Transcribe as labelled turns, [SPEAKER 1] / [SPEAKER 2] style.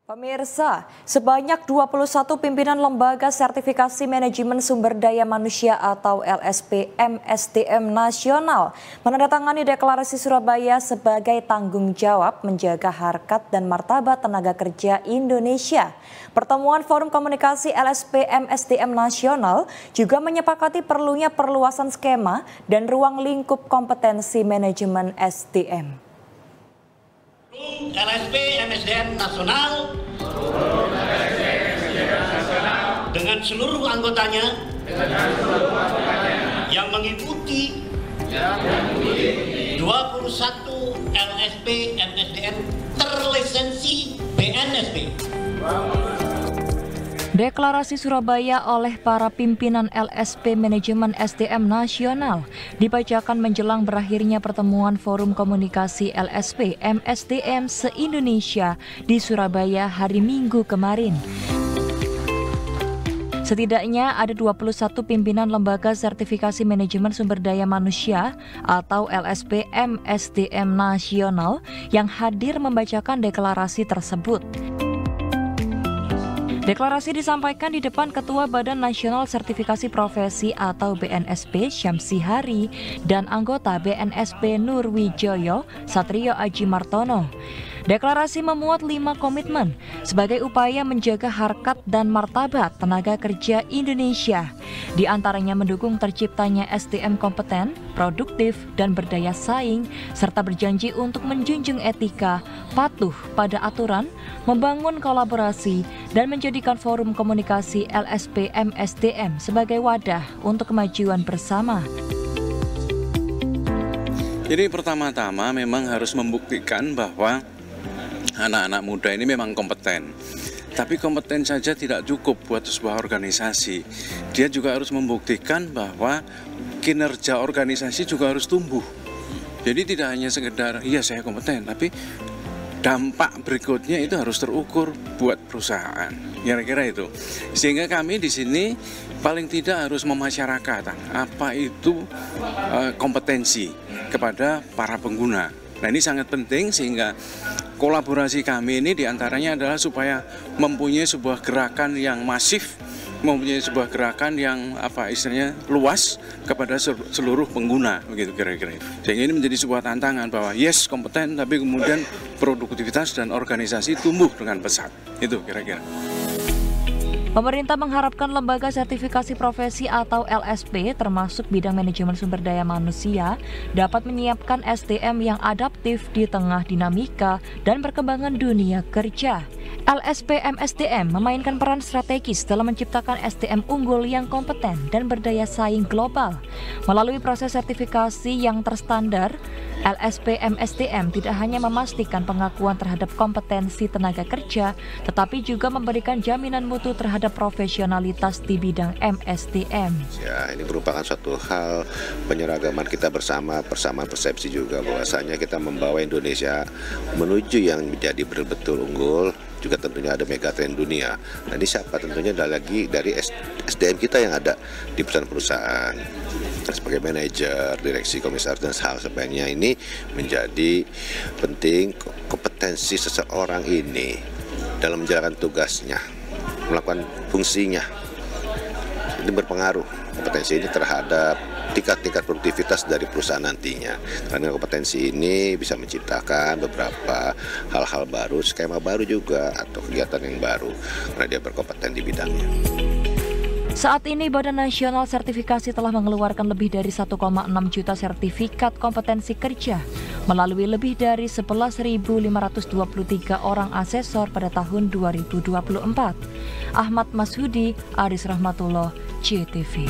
[SPEAKER 1] Pemirsa, sebanyak 21 pimpinan lembaga sertifikasi manajemen sumber daya manusia atau LSP MSDM nasional menandatangani deklarasi Surabaya sebagai tanggung jawab menjaga harkat dan martabat tenaga kerja Indonesia. Pertemuan Forum Komunikasi LSP MSDM nasional juga menyepakati perlunya perluasan skema dan ruang lingkup kompetensi manajemen SDM.
[SPEAKER 2] LSP MSDM nasional dengan seluruh anggotanya yang mengikuti 21 LSP MSDM terlisensi BNSP.
[SPEAKER 1] Deklarasi Surabaya oleh para pimpinan LSP Manajemen SDM Nasional dibacakan menjelang berakhirnya pertemuan Forum Komunikasi LSP MSDM se-Indonesia di Surabaya hari Minggu kemarin. Setidaknya ada 21 pimpinan lembaga sertifikasi manajemen sumber daya manusia atau LSP MSDM Nasional yang hadir membacakan deklarasi tersebut. Deklarasi disampaikan di depan Ketua Badan Nasional Sertifikasi Profesi atau BNSP Syamsi Hari dan anggota BNSP Nurwijoyo Satrio Aji Martono. Deklarasi memuat 5 komitmen sebagai upaya menjaga harkat dan martabat tenaga kerja Indonesia. Di antaranya mendukung terciptanya SDM kompeten, produktif, dan berdaya saing, serta berjanji untuk menjunjung etika, patuh pada aturan, membangun kolaborasi, dan menjadikan Forum Komunikasi LSP MSDM sebagai wadah untuk kemajuan bersama.
[SPEAKER 3] Jadi pertama-tama memang harus membuktikan bahwa anak-anak muda ini memang kompeten. Tapi kompeten saja tidak cukup buat sebuah organisasi. Dia juga harus membuktikan bahwa kinerja organisasi juga harus tumbuh. Jadi tidak hanya sekedar, iya saya kompeten, tapi dampak berikutnya itu harus terukur buat perusahaan. Kira-kira itu. Sehingga kami di sini paling tidak harus memasyarakatkan apa itu kompetensi kepada para pengguna. Nah ini sangat penting sehingga kolaborasi kami ini diantaranya adalah supaya mempunyai sebuah gerakan yang masif, mempunyai sebuah gerakan yang istilahnya luas kepada seluruh pengguna, begitu kira-kira. Sehingga ini menjadi sebuah tantangan bahwa yes kompeten, tapi kemudian produktivitas dan organisasi tumbuh dengan pesat. Itu kira-kira.
[SPEAKER 1] Pemerintah mengharapkan lembaga sertifikasi profesi atau LSP termasuk bidang manajemen sumber daya manusia dapat menyiapkan SDM yang adaptif di tengah dinamika dan perkembangan dunia kerja. LSP MSDM memainkan peran strategis dalam menciptakan SDM unggul yang kompeten dan berdaya saing global. Melalui proses sertifikasi yang terstandar, LSP MSDM tidak hanya memastikan pengakuan terhadap kompetensi tenaga kerja, tetapi juga memberikan jaminan mutu terhadap profesionalitas di bidang MSDM.
[SPEAKER 4] Ya, ini merupakan suatu hal penyeragaman kita bersama, persamaan persepsi juga bahwasanya kita membawa Indonesia menuju yang menjadi betul-betul unggul. Juga tentunya ada megatrend dunia. Nah ini siapa? Tentunya ada lagi dari SDM kita yang ada di perusahaan-perusahaan sebagai manajer, direksi, komisaris dan hal sebagainya. Ini menjadi penting kompetensi seseorang ini dalam menjalankan tugasnya, melakukan fungsinya. Ini berpengaruh kompetensi ini terhadap tingkat produktivitas dari perusahaan nantinya. Karena kompetensi ini bisa menciptakan beberapa hal-hal baru, skema baru juga, atau kegiatan yang baru, karena dia berkompeten di bidangnya.
[SPEAKER 1] Saat ini Badan Nasional Sertifikasi telah mengeluarkan lebih dari 1,6 juta sertifikat kompetensi kerja melalui lebih dari 11.523 orang asesor pada tahun 2024. Ahmad Masudi, Aris Rahmatullah, JTV.